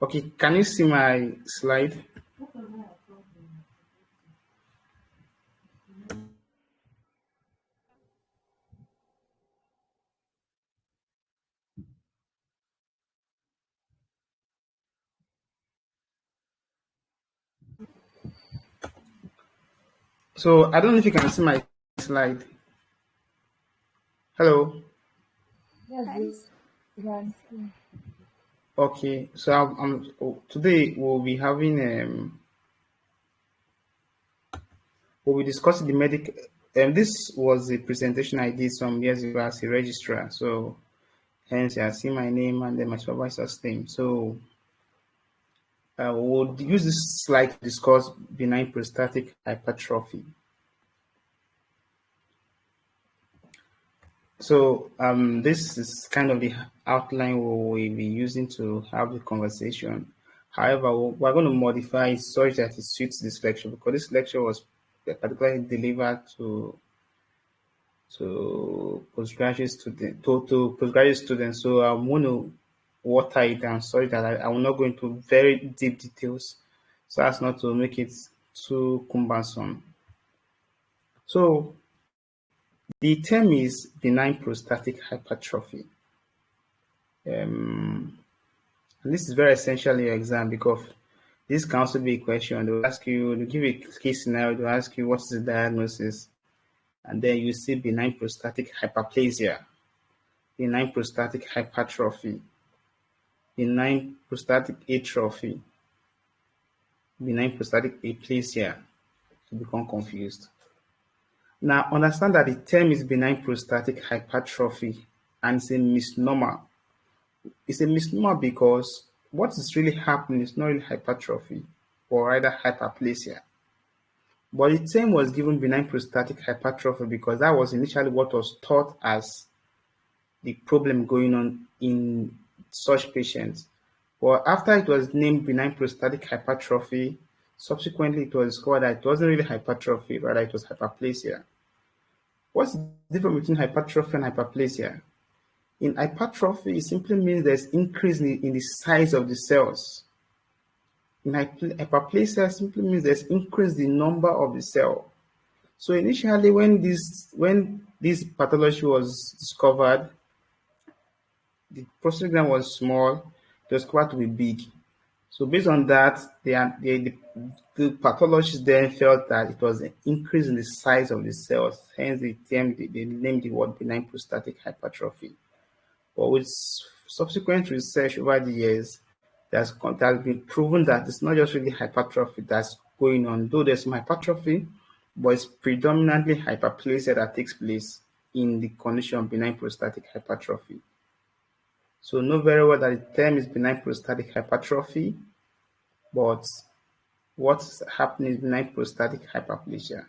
Okay, can you see my slide? So I don't know if you can see my slide. Hello. Yes. Okay, so today we'll be discussing the medical. This was a presentation I did some years ago as a registrar. So hence I see my name and then my supervisor's name. So we'll use this slide to discuss benign prostatic hypertrophy. So this is kind of the outline we'll be using to have the conversation. However, we're going to modify it such that it suits this lecture, because this lecture was particularly delivered to postgraduate students. So I'm going to water it down so that I will not go into very deep details, so as not to make it too cumbersome. So the term is benign prostatic hypertrophy. And this is very essential in your exam, because this can also be a question. They'll ask you, they'll give you a case scenario, they'll ask you what's the diagnosis, and then you see benign prostatic hyperplasia, benign prostatic hypertrophy, benign prostatic atrophy, benign prostatic aplasia, to become confused. Now, understand that the term is benign prostatic hypertrophy, and it's a misnomer. It's a misnomer because what is really happening is not really hypertrophy, or rather hyperplasia. But the term was given benign prostatic hypertrophy because that was initially what was taught as the problem going on in such patients. But after it was named benign prostatic hypertrophy, subsequently it was discovered that it wasn't really hypertrophy, rather it was hyperplasia. What's the difference between hypertrophy and hyperplasia? In hypertrophy, it simply means there's increase in the size of the cells. In hyperplasia, simply means there's increase the number of the cell. So initially, when this pathology was discovered, the prostate gland was small, it was discovered to be big. So based on that, the pathologists then felt that it was an increase in the size of the cells. Hence, they named the word benign prostatic hypertrophy. But with subsequent research over the years, it has been proven that it's not just really hypertrophy that's going on, though there's some hypertrophy, but it's predominantly hyperplasia that takes place in the condition of benign prostatic hypertrophy. So know very well that the term is benign prostatic hypertrophy, but what's happening is benign prostatic hyperplasia.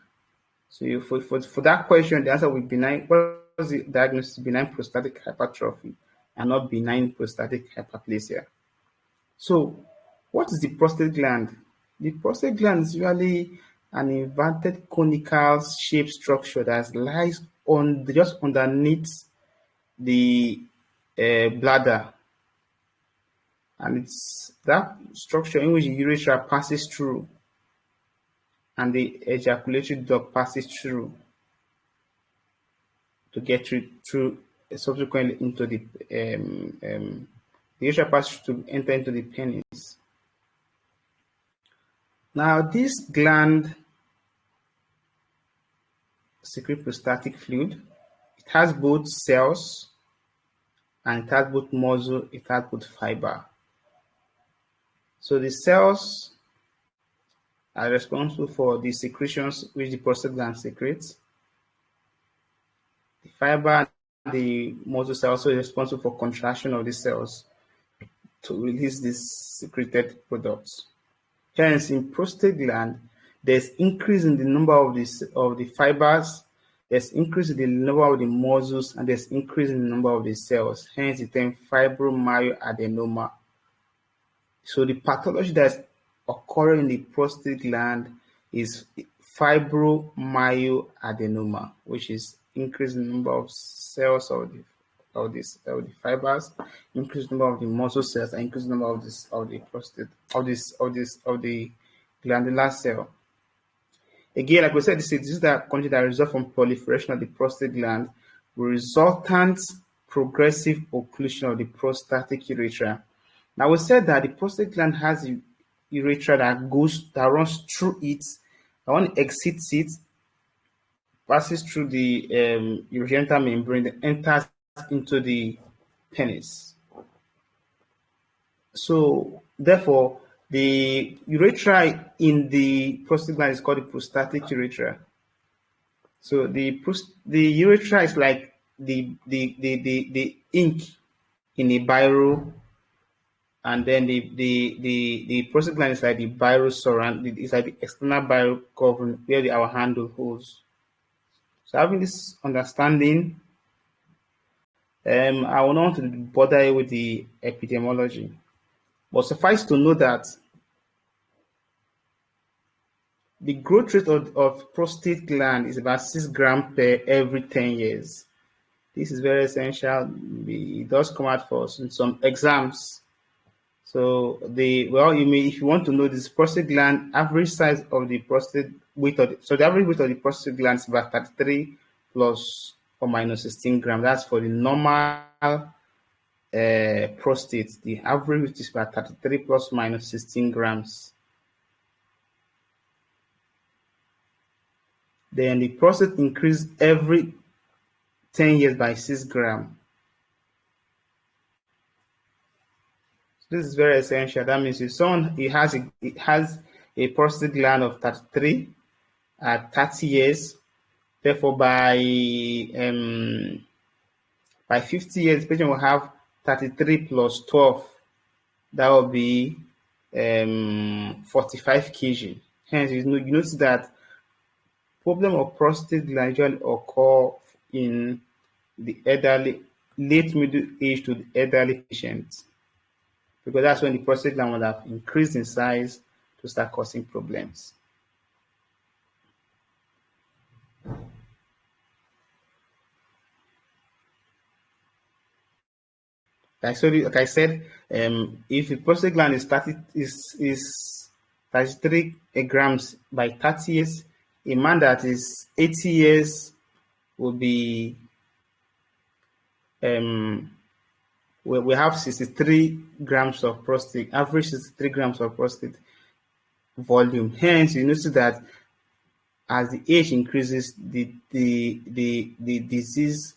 So for that question, the answer will be benign. What was the diagnosis? Benign prostatic hypertrophy and not benign prostatic hyperplasia. So what is the prostate gland? The prostate gland is usually an inverted conical shaped structure that lies just underneath the bladder, and it's that structure in which the urethra passes through and the ejaculatory duct passes through to get through subsequently into the urethra passes to enter into the penis. Now this gland secretes prostatic fluid. It has both cells and it has both muscle, it has both fiber. So the cells are responsible for the secretions which the prostate gland secretes. The fiber, the muscle cell, also is responsible for contraction of the cells to release these secreted products. Hence, in prostate gland, there's increase in the number of the fibers, there's increase in the number of the muscles, and there's increase in the number of the cells. Hence, the term fibromyoadenoma. So the pathology that's occurring in the prostate gland is fibromyoadenoma, which is increase in the number of cells of the fibers, increase number of the muscle cells, and increase number of the prostate of the glandular cell. Again, like we said, this is that condition that results from proliferation of the prostate gland with resultant progressive occlusion of the prostatic urethra. Now, we said that the prostate gland has a urethra that runs through it, that when it exits it, passes through the urogenital membrane, then enters into the penis. So, therefore, the urethra in the prostate gland is called the prostatic urethra. So the urethra is like the ink in a biro, and then the prostate gland is like the biro surround. It's like the external biro covering where our handle holds. So having this understanding, I will not want to bother you with the epidemiology, but suffice to know that the growth rate of prostate gland is about 6 grams per every 10 years. This is very essential. It does come out for us in some exams. So if you want to know this prostate gland, average size of the prostate weight the average weight of the prostate gland is about 33 plus or minus 16 grams. That's for the normal prostate. The average weight is about 33 plus minus 16 grams. Then the prostate increases every 10 years by 6 grams. This is very essential. That means if someone has a prostate gland of 33 at 30 years, therefore by 50 years, the patient will have 33 plus 12. That will be 45 kg. Hence, you notice that problem of prostate gland usually occur in the elderly, late middle age to the elderly patients, because that's when the prostate gland will have increased in size to start causing problems. Like I said, if the prostate gland is 33 grams by 30 years, a man that is 80 years will be we have 63 grams of prostate, average 63 grams of prostate volume. Hence, you notice that as the age increases, the disease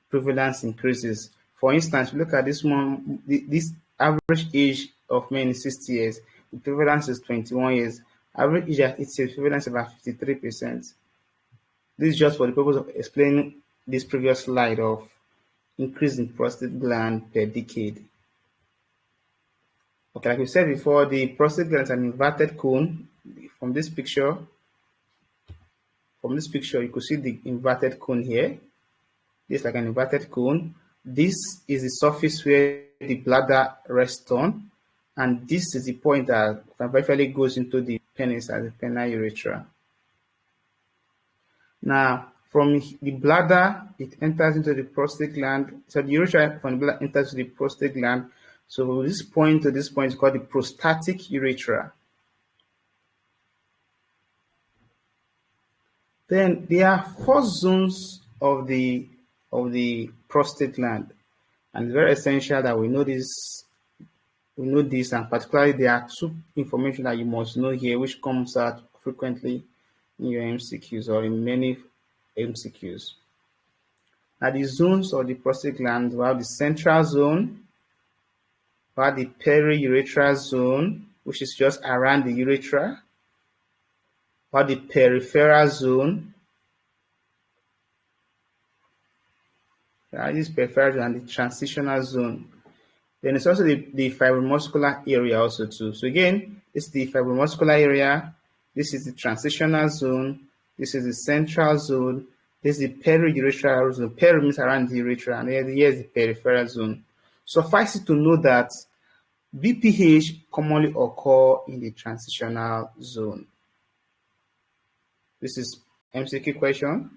prevalence increases. For instance, look at this one. This average age of men is 60 years. The prevalence is 21 years. Average age at 80 years, prevalence is about 53%. This is just for the purpose of explaining this previous slide of increase in prostate gland per decade. Okay, like we said before, the prostate gland is an inverted cone. From this picture, you could see the inverted cone here. This is like an inverted cone. This is the surface where the bladder rests on, and this is the point that eventually goes into the penis as the penile urethra. Now, from the bladder, it enters into the prostate gland. So the urethra from the bladder enters the prostate gland. So this point to this point is called the prostatic urethra. Then there are 4 zones of the prostate gland, and it's very essential that we know this. And particularly there are 2 information that you must know here, which comes out frequently in your MCQs or in many MCQs. Now, the zones of the prostate gland, we have the central zone, we have the periurethral zone, which is just around the urethra, we have the peripheral zone, this peripheral zone, and the transitional zone. Then it's also the fibromuscular area also too. So again, this is the fibromuscular area, this is the transitional zone, this is the central zone, this is the periurethral zone. Peri means around the urethra, and here is the peripheral zone. Suffice it to know that BPH commonly occur in the transitional zone. This is MCQ question.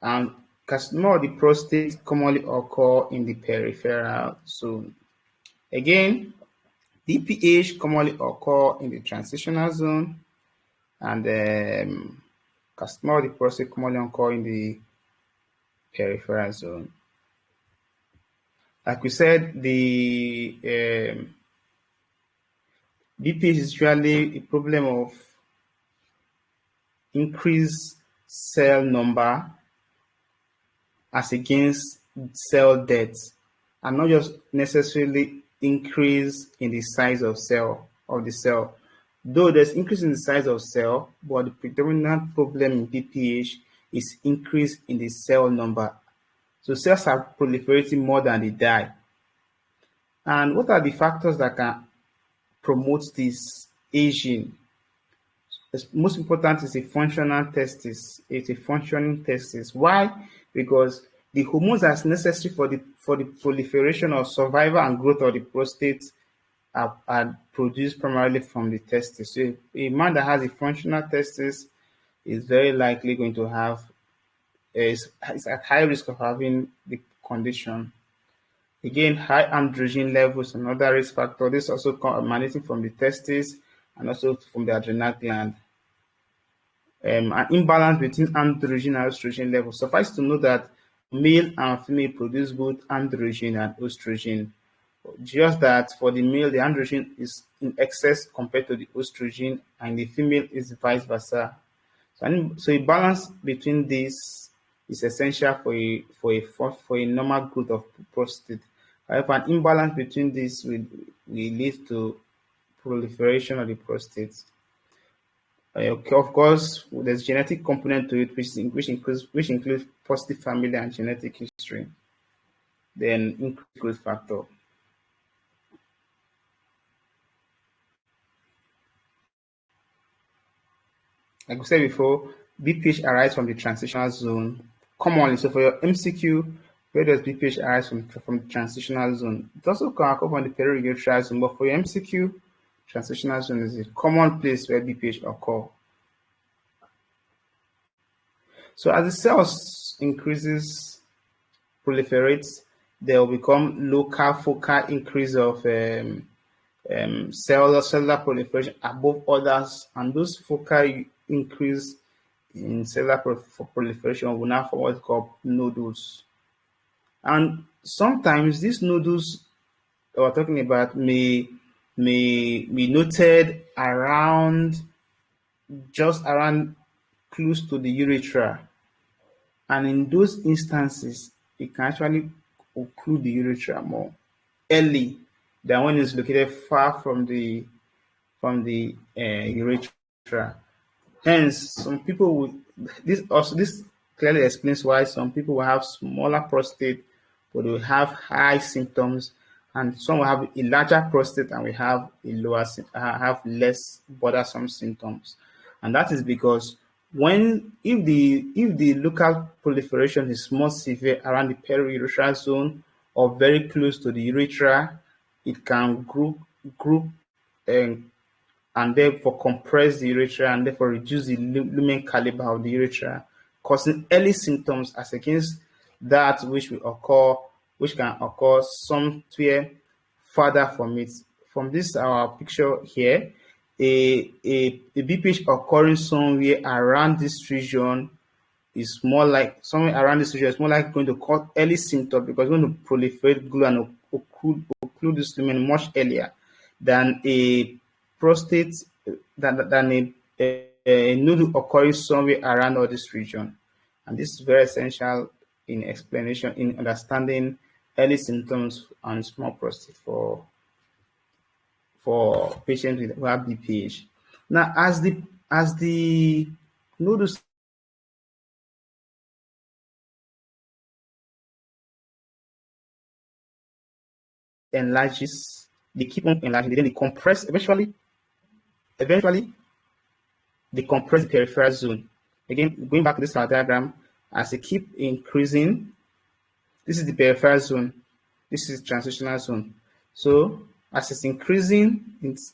And Carcinoma of the prostate commonly occur in the peripheral zone. Again, BPH commonly occur in the transitional zone, and carcinoma of the prostate commonly occur in the peripheral zone. Like we said, the BPH is usually a problem of increased cell number as against cell death, and not just necessarily increase in the size of the cell. Though there's increase in the size of cell, but the predominant problem in BPH is increase in the cell number. So cells are proliferating more than they die. And what are the factors that can promote this aging? The most important is a functional testis. It's a functioning testis. Why? Because the hormones that's necessary for the proliferation or survival and growth of the prostate are produced primarily from the testis. So a man that has a functional testis is very likely going to have is at high risk of having the condition. Again, high androgen levels, another risk factor. This also emanating from the testes and also from the adrenal gland. An imbalance between androgen and estrogen levels. Suffice to know that male and female produce both androgen and estrogen. Just that for the male, the androgen is in excess compared to the estrogen, and the female is vice versa. So a balance between these is essential for a normal growth of prostate. However, an imbalance between these will lead to proliferation of the prostate. Of course, there's genetic component to it, which includes positive family and genetic history. Then increased growth factor. Like we said before, BPH arises from the transitional zone commonly. So for your MCQ, where does BPH arise from the transitional zone? It also can occur from the periurethral zone, but for your MCQ, transitional zone is a common place where BPH occur. So as the cells increases, proliferates, there will become local focal increase of cellular proliferation above others, and those focal increase in cellular proliferation will now form what's called nodules. And sometimes these nodules that we're talking about may be noted just around close to the urethra, and in those instances it can actually occlude the urethra more early than when it's located far from the urethra. Hence, some people will this clearly explains why some people will have smaller prostate, but they will have high symptoms, and some will have a larger prostate and we have less bothersome symptoms. And that is because if the local proliferation is more severe around the periurethral zone or very close to the urethra, it can group and therefore compress the urethra and therefore reduce the lumen caliber of the urethra, causing early symptoms as against that which can occur somewhere further from it. From this our picture here, a BPH occurring somewhere around this region is more like going to cause early symptoms, because it's going to proliferate glue and occlude this lumen much earlier than a prostate than a nodule occurring somewhere around all this region. And this is very essential in understanding early symptoms on small prostate for patients who have BPH. Now, as the nodules enlarges, they keep on enlarging, then they compress. Eventually, they compress the peripheral zone. Again, going back to this diagram, as they keep increasing, this is the peripheral zone, this is transitional zone. So as it's increasing, it's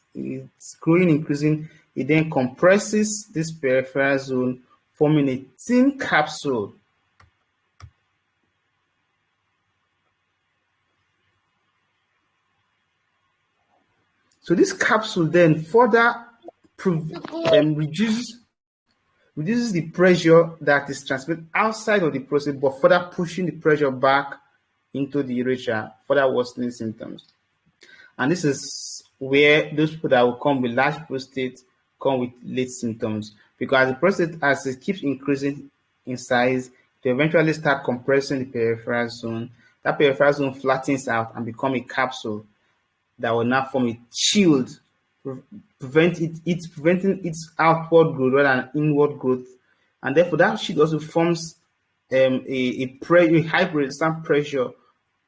growing, increasing, it then compresses this peripheral zone, forming a thin capsule. So this capsule then further reduces the pressure that is transmitted outside of the prostate, but further pushing the pressure back into the urethra, further worsening symptoms. And this is where those people that will come with large prostate come with late symptoms, because the prostate, as it keeps increasing in size, to eventually start compressing the peripheral zone. That peripheral zone flattens out and become a capsule that will now form a shield, preventing its outward growth rather than inward growth. And therefore, that shield also forms a high resistant pressure,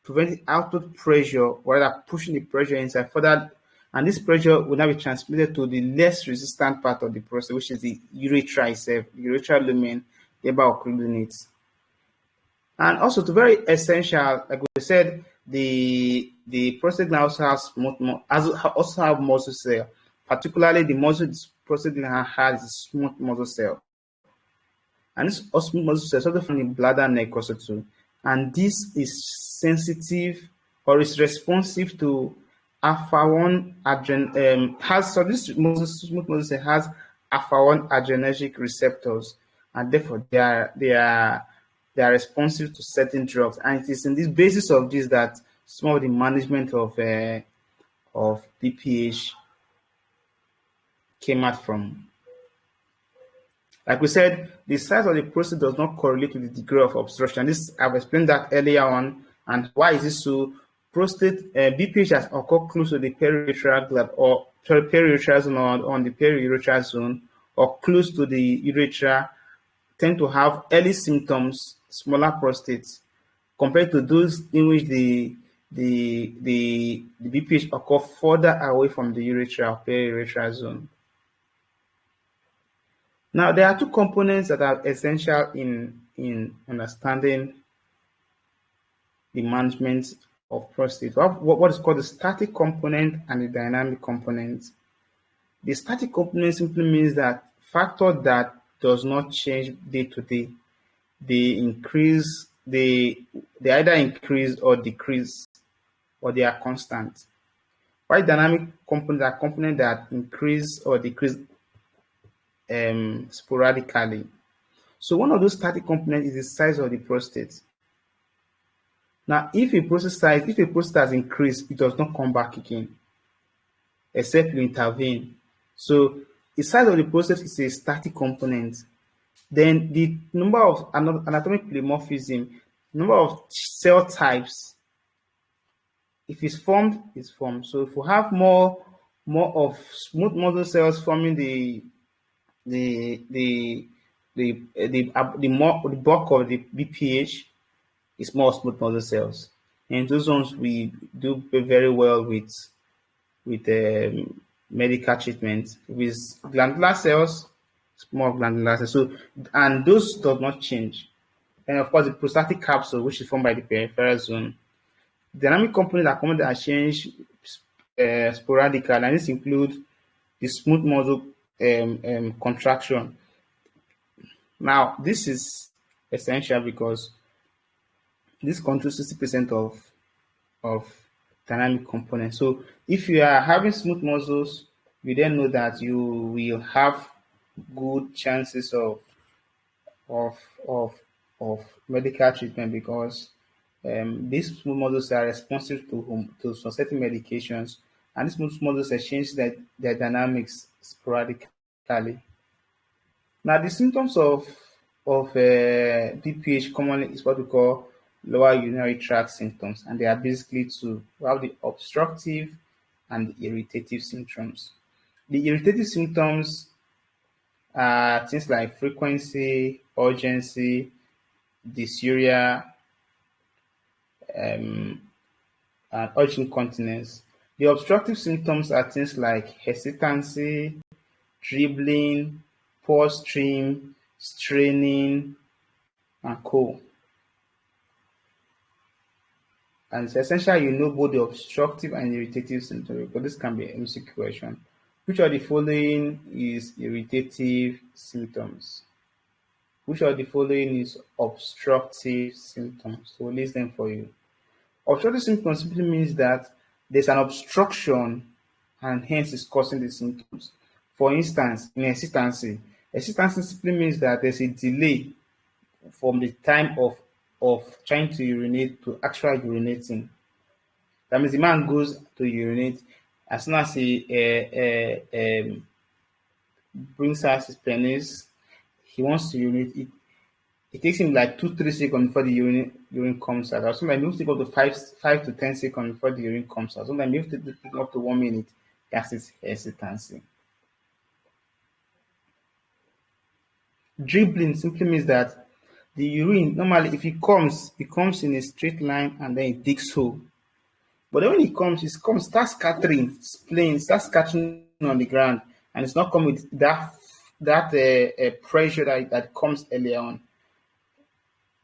preventing outward pressure rather pushing the pressure inside further. And this pressure will now be transmitted to the less resistant part of the prostate, which is the urethra itself, the urethral lumen, thereby occluding it. And also, to very essential, like we said, the prostate gland also have muscle cell. Particularly, the muscle prostate gland has a smooth muscle cell, and this smooth muscle cell is also found in bladder neck also too. And this is sensitive or is responsive to alpha-1 this smooth muscle cell has alpha-1 adrenergic receptors, and therefore they are responsive to certain drugs. And it is in this basis of this that some of the management of BPH came out from. Like we said, the size of the prostate does not correlate with the degree of obstruction. This, I've explained that earlier on. And why is this so? Prostate BPH has occurred close to the periurethral gland or periurethral zone, or on the periurethral zone, or close to the urethra, tend to have early symptoms, smaller prostates, compared to those in which the BPH occur further away from the urethra or periurethral zone. Now, there are two components that are essential in understanding the management of prostate. What is called the static component and the dynamic component. The static component simply means that factor that does not change day to day. They either increase or decrease, or they are constant. While dynamic components are components that increase or decrease sporadically. So one of those static components is the size of the prostate. Now, if a prostate has increased, it does not come back again, except you intervene. So the size of the prostate is a static component. Then the number of anatomic polymorphism, number of cell types, if it's formed, it's formed. So if we have more of smooth muscle cells forming the bulk of the BPH, is more smooth muscle cells. And those ones we do very well with medical treatment. With glandular cells, small glandular cells. So, and those does not change. And of course, the prostatic capsule, which is formed by the peripheral zone. Dynamic components are common that change sporadically, and this includes the smooth muscle contraction. Now, this is essential because this controls 60% of dynamic components. So if you are having smooth muscles, you then know that you will have good chances of medical treatment, because these smooth muscles are responsive to some certain medications, and these smooth muscles change their dynamics sporadically. Now, the symptoms of BPH commonly is what we call lower urinary tract symptoms, and they are basically two. We have the obstructive and the irritative symptoms. The irritative symptoms are things like frequency, urgency, dysuria, and urge incontinence. The obstructive symptoms are things like hesitancy, dribbling, poor stream, straining, and co. And it's essential you know both the obstructive and irritative symptoms, because this can be an MCQ question. Which of the following is irritative symptoms? Which of the following is obstructive symptoms? So we'll list them for you. Obstructive symptoms simply means that there's an obstruction and hence is causing the symptoms. For instance, in hesitancy simply means that there's a delay from the time of trying to urinate to actual urinating. That means the man goes to urinate, as soon as he brings out his penis, he wants to urinate. It takes him like 2-3 seconds before the urine comes out. Or sometimes it will take up to 5 to 10 seconds before the urine comes out. Sometimes it will take up to 1 minute. That's its hesitancy. Dribbling simply means that the urine, normally if it comes in a straight line and then it digs hole. But then when it comes, starts scattering, starts scattering on the ground, and it's not coming with that pressure that comes earlier on.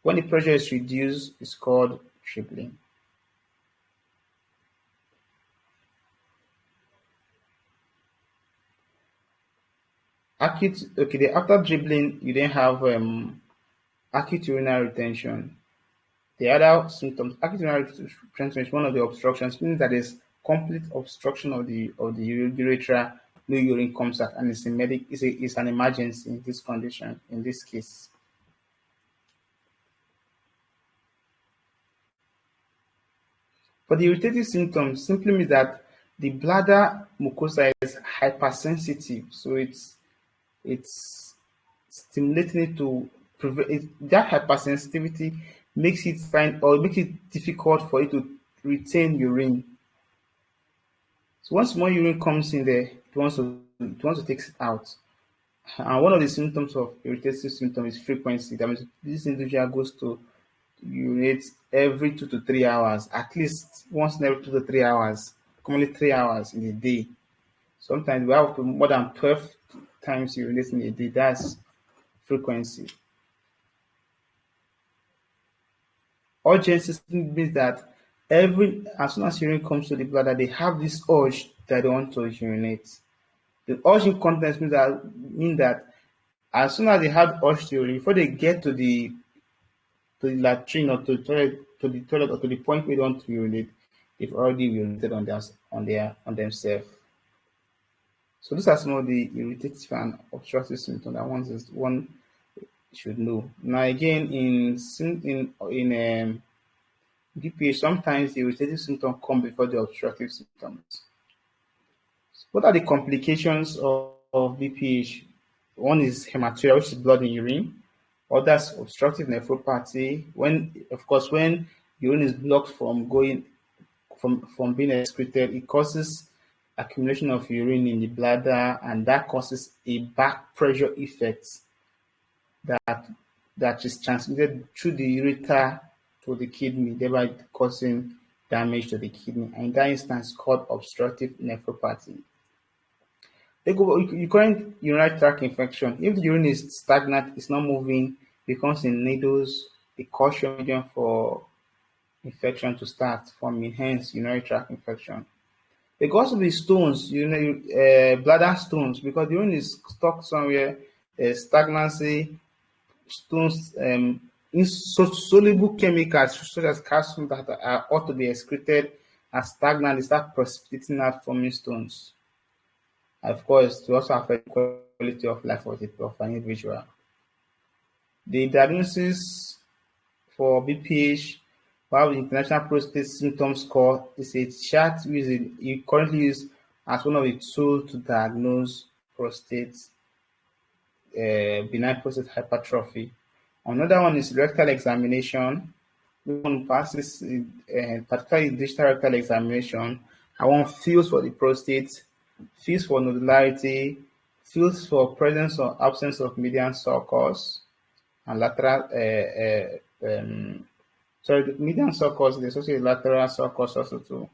When the pressure is reduced, it's called dribbling. After dribbling, you then have acute urinary retention. The other symptoms, acute urinary retention is one of the obstructions, meaning that there's complete obstruction of the urethra, no urine comes out, and it's an emergency in this condition, in this case. For the irritative symptoms, simply means that the bladder mucosa is hypersensitive, so it's stimulating it to prevent it. That hypersensitivity makes it difficult for it to retain urine. So once more urine comes in there, it wants to take it out. And one of the symptoms of irritative symptom is frequency. That means this individual goes to urinate every 2 to 3 hours, at least once every 2 to 3 hours, commonly 3 hours in a day. Sometimes we have more than 12 times urinating in a day. That's frequency. Urgency means that as soon as urine comes to the bladder, they have this urge that they want to urinate. The urge incontinence means that as soon as they have urge to urinate, before they get to the latrine or to the toilet or to the point where they want to urinate, they've already urinated on themselves. So these are some of the irritative and obstructive symptoms that one should know. Now again, in BPH, sometimes the irritative symptoms come before the obstructive symptoms. What are the complications of BPH? One is hematuria, which is blood in urine. Others, obstructive nephropathy. When urine is blocked from being excreted, it causes accumulation of urine in the bladder, and that causes a back pressure effect that is transmitted through the ureter to the kidney, thereby causing damage to the kidney. And in that instance, called obstructive nephropathy. Recurrent urinary tract infection. If the urine is stagnant, it's not moving, becomes in needles, a caution medium for infection to start forming, hence urinary tract infection. There could also be stones, bladder stones, because the urine is stuck somewhere, stagnancy, stones, insoluble chemicals such as calcium that ought to be excreted as stagnant, they start precipitating out, forming stones. Of course, to also affect the quality of life of an individual. The diagnosis for BPH, while the International Prostate Symptoms Score, is a chart you currently use as one of the tools to diagnose benign prostate hypertrophy. Another one is rectal examination. One passes, particularly digital rectal examination, and one feels for the prostate, feels for nodularity, feels for presence or absence of median sulcus and lateral. The median sulcus, there's also a lateral sulcus also too.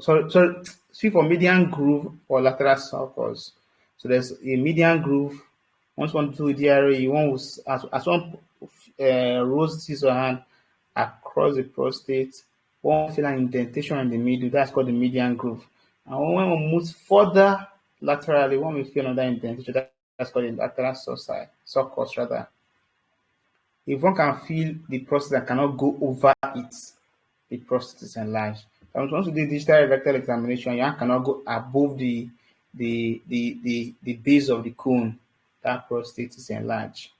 So see for median groove or lateral sulcus. So there's a median groove. Once one do DRA, as one rolls his hand across the prostate, one feel an indentation in the middle. That's called the median groove. And when one moves further laterally, one will feel another indentation. That's called the lateral sulcus rather. If one can feel the prostate and cannot go over it, the prostate is enlarged. When it comes to the digital rectal examination, you cannot go above the base of the cone. That prostate is enlarged.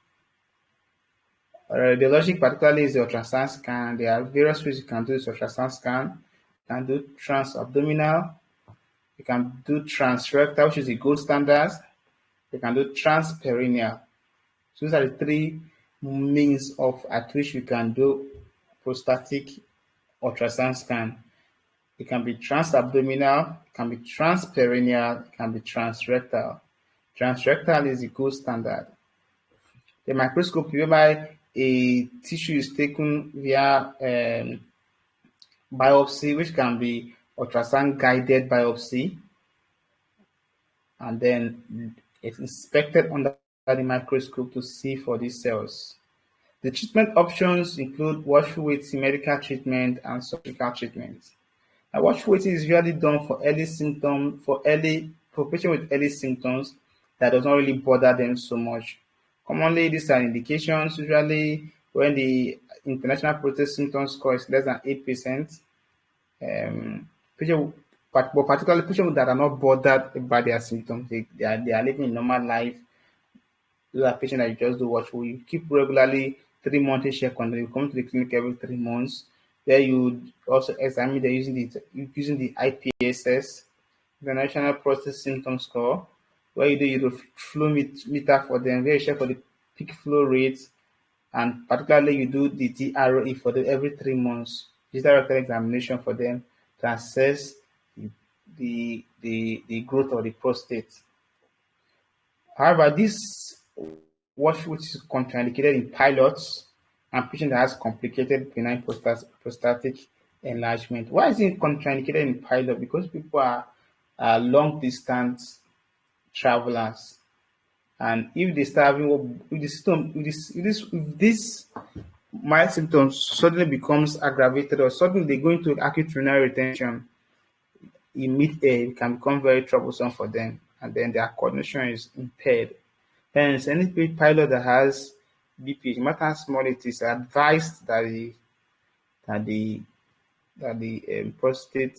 Radiologic particularly is the ultrasound scan. There are various ways you can do this ultrasound scan. You can do transabdominal. You can do transrectal, which is the gold standard. You can do transperineal. So these are the three means of at which you can do prostatic ultrasound scan. It can be transabdominal, it can be transperineal, it can be transrectal. Transrectal is the gold standard. The microscopy, whereby a tissue is taken via biopsy, which can be ultrasound guided biopsy, and then it's inspected under the microscope to see for these cells. The treatment options include watchful waiting, medical treatment, and surgical treatment. Now, watchful waiting is usually done for early symptoms, for patients with early symptoms that does not really bother them so much. Commonly, these are indications usually when the international prostate symptom score is less than 8%. But particularly patients that are not bothered by their symptoms, they are living a normal life. Those are patients that you just do watchful. You keep regularly 3 monthly check on them. You come to the clinic every 3 months. There you also examine them using the IPSS, the National Prostate Symptom Score, where you do your flow meter for them, where you check for the peak flow rate, and particularly you do the DRE for them every 3 months. Digital rectal examination for them to assess the growth of the prostate. However, this which is contraindicated in pilots and patients that has complicated benign prostatic enlargement. Why is it contraindicated in pilot? Because people are long distance travelers, and if they start having if this mild symptoms suddenly becomes aggravated, or suddenly they go into acute urinary retention in mid-air, it can become very troublesome for them, and then their coordination is impaired. Hence, any pilot that has BPH, no matter how small it is, advised that the prostate,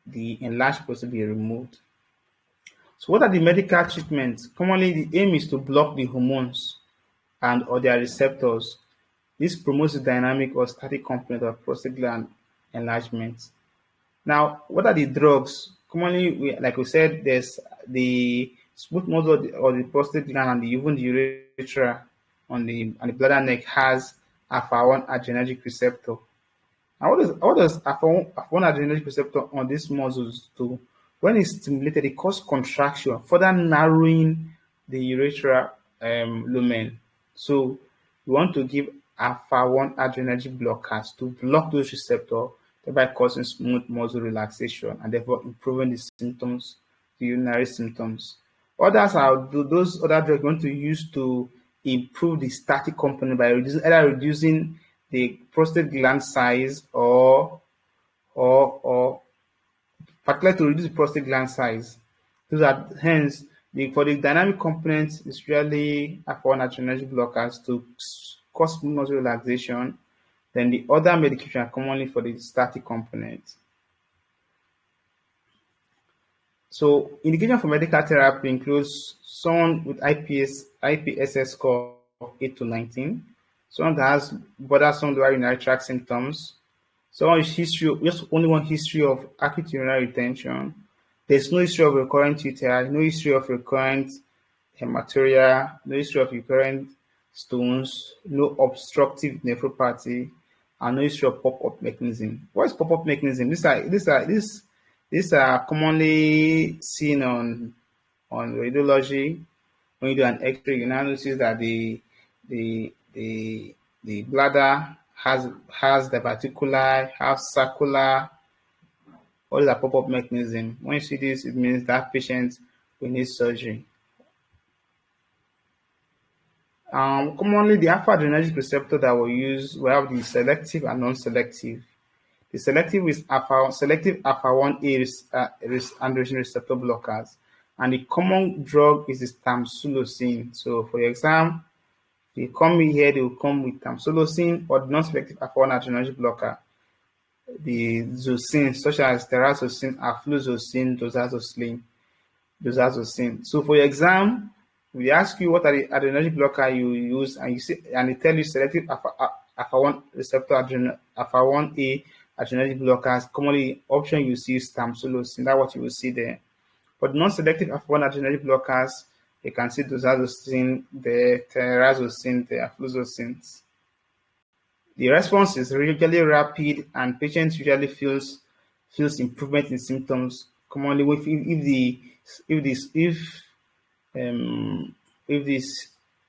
the enlarged prostate, be removed. So, what are the medical treatments? Commonly, the aim is to block the hormones and or their receptors. This promotes the dynamic or static component of prostate gland enlargement. Now, what are the drugs? Commonly, like we said, there's the smooth muscle or the prostate gland, and even the urethra on the bladder neck has alpha-1 adrenergic receptor. Now, what does alpha-1 adrenergic receptor on these muscles do? When it's stimulated, it causes contraction, further narrowing the urethra lumen. So, you want to give alpha-1 adrenergic blockers to block those receptors, thereby causing smooth muscle relaxation and therefore improving the symptoms, the urinary symptoms. Others are those other drugs we want to use to improve the static component by either reducing the prostate gland size or particularly to reduce the prostate gland size. Those are hence for the dynamic component is really alpha-1 adrenergic blockers to cause muscle relaxation. Then the other medication are commonly for the static component. So indication for medical therapy includes someone with IPSS score of 8 to 19, someone that has bothersome lower urinary tract symptoms, someone with just only one history of acute urinary retention. There's no history of recurrent UTI, no history of recurrent hematuria, no history of recurrent stones, no obstructive nephropathy, and no history of pop-up mechanism. What is pop-up mechanism? These are commonly seen on radiology. When you do an X-ray, you now notice that the bladder has diverticuli, has circular. What is a pop-up mechanism? When you see this, it means that patient will need surgery. Commonly, the alpha-adrenergic receptor that we have the selective and non-selective. The selective is selective alpha-1A androgen receptor blockers, and the common drug is the tamsulosin. So, for exam, they come here, they will come with tamsulosin or the non-selective alpha-1 adrenergic blocker. the zosine, such as terazocine, afluzocine, dozazocine. So for your exam, we ask you what are the adrenergic blocker you use, and you see, and they tell you selective alpha-1 receptor alpha-1A adrenergic blockers. Commonly, option you see is tamsulosin. That's what you will see there. For the non-selective alpha-1 adrenergic blockers, you can see dozazocine, the terazocine, the afluzocines. The response is usually rapid, and patients usually feels improvement in symptoms. Commonly,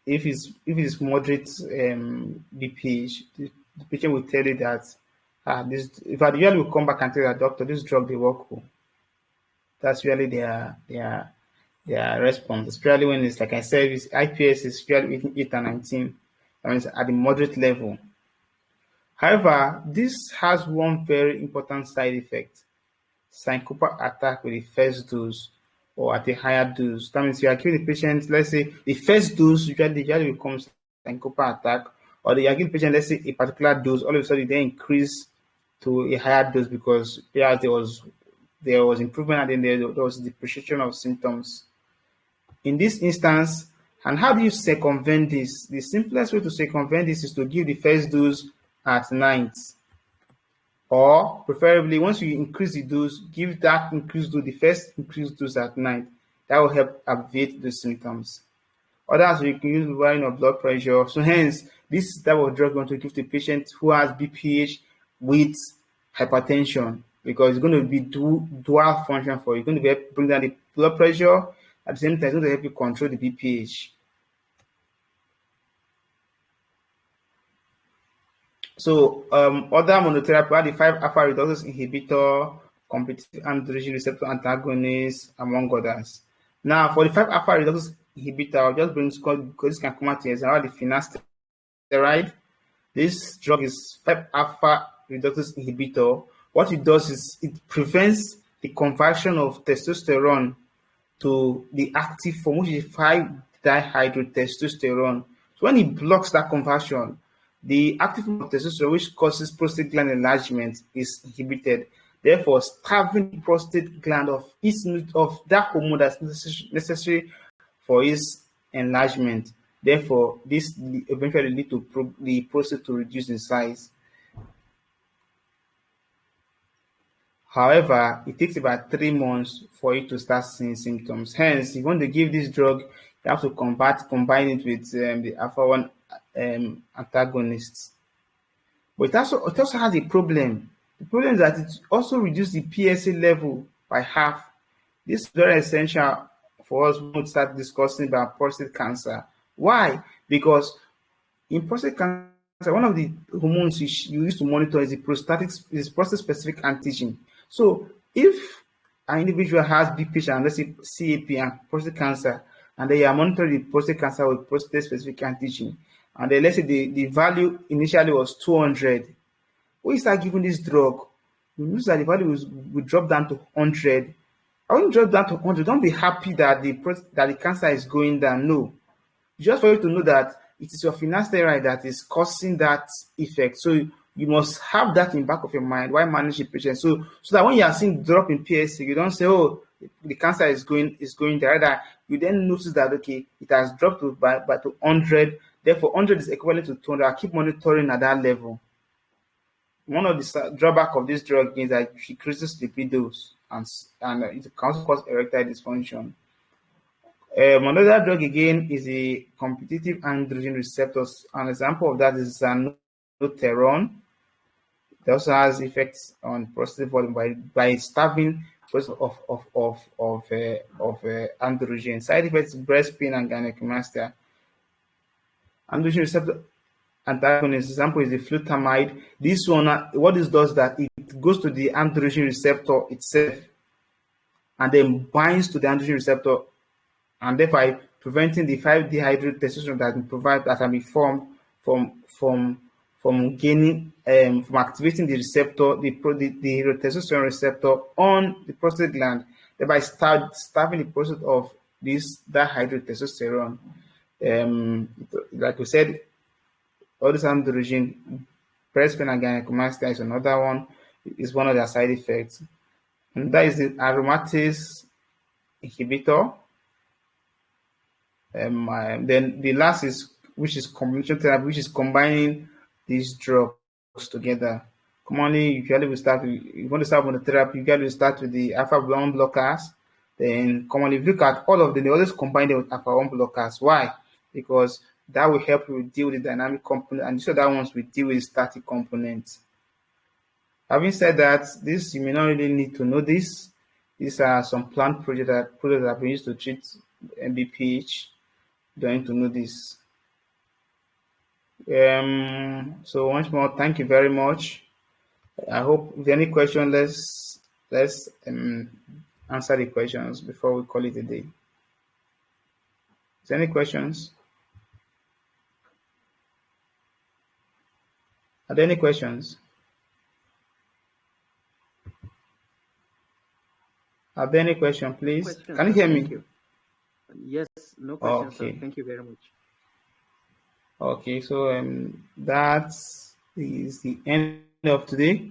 if it's moderate BPH, the patient will tell you that this. If I usually will come back and tell the doctor this drug they work well. That's really their response. Especially when it's like I said, IPS is usually 8 and 19. That means at the moderate level. However, this has one very important side effect: syncopal attack with the first dose or at a higher dose. That means you are giving the patient, let's say, the first dose usually becomes syncopal attack, or you are giving the patient, let's say, a particular dose, all of a sudden they increase to a higher dose because there was improvement and then there was depreciation of symptoms. In this instance, and how do you circumvent this? The simplest way to circumvent this is to give the first dose at night, or preferably once you increase the dose, give that increased dose, the first increased dose at night. That will help alleviate the symptoms. Others, you can use lowering of blood pressure. So hence, this is the type of drug you want to give to a patient who has BPH with hypertension, because it's going to be dual function for you. It's going to bring down the blood pressure, at the same time it's going to help you control the BPH. So other monotherapy are the 5-alpha reductase inhibitor, competitive androgen receptor antagonist, among others. Now, for the 5-alpha reductase inhibitor, I'll just bring because this can come out here, is the finasteride. This drug is 5-alpha reductase inhibitor. What it does is it prevents the conversion of testosterone to the active form, which is 5-dihydrotestosterone. So when it blocks that conversion, the active form of testosterone, which causes prostate gland enlargement, is inhibited, therefore starving the prostate gland of that hormone that's necessary for its enlargement. Therefore, this eventually lead to the prostate to reduce in size. However, it takes about 3 months for you to start seeing symptoms. Hence, if you want to give this drug, you have to combine it with the alpha-1 antagonists. But it also has a problem. The problem is that it also reduces the PSA level by half. This is very essential for us when we start discussing about prostate cancer. Why? Because in prostate cancer, one of the hormones you use to monitor is the prostate-specific antigen. So if an individual has BPH and let's say CAP and prostate cancer, and they are monitoring the prostate cancer with prostate-specific antigen, and then let's say the value initially was 200, when you start giving this drug, you notice that the value will drop down to 100. I won't drop down to 100. Don't be happy that the cancer is going down. No, just for you to know that it is your finasteride that is causing that effect. So you must have that in the back of your mind while managing patient. So that when you are seeing drop in PSA, you don't say, oh, the cancer is going there. Rather, you then notice that okay, it has dropped to 100. Therefore, 100 is equivalent to 200. I keep monitoring at that level. One of the drawbacks of this drug is that it increases lipidos and it can also cause erectile dysfunction. Another drug again is a competitive androgen receptors. An example of that is zanoterone. It also has effects on prostate volume by starving of androgen. Side effects: breast pain and gynecomastia. Androgen receptor antagonist example is the flutamide. This one, what this does that it goes to the androgen receptor itself and then binds to the androgen receptor, and thereby preventing the 5-dihydrotestosterone that can be formed from activating the receptor, the testosterone receptor on the prostate gland, thereby starving the process of this dihydrotestosterone. Like we said, all this androgen, breast pain and gynecomastia is another one. is one of their side effects. And that is the aromatase inhibitor. Then the last is, which is combination therapy, which is combining these drugs together. Commonly, usually we start with, you want to start with the therapy, you got to start with the alpha 1 blockers. Then commonly, if you look at all of them, they always combine them with alpha 1 blockers. Why? Because that will help you deal with the dynamic component, and these other ones will deal with the static components. Having said that, this you may not really need to know this. These are some planned projects that have been used to treat BPH. You don't need to know this. So once more, thank you very much. I hope if any question, let's answer the questions before we call it a day. Is there any questions? Are there any questions? Are there any questions, please? Questions, can you hear me? you. Yes, no questions, okay. Sir. Thank you very much. Okay, so that is the end of today.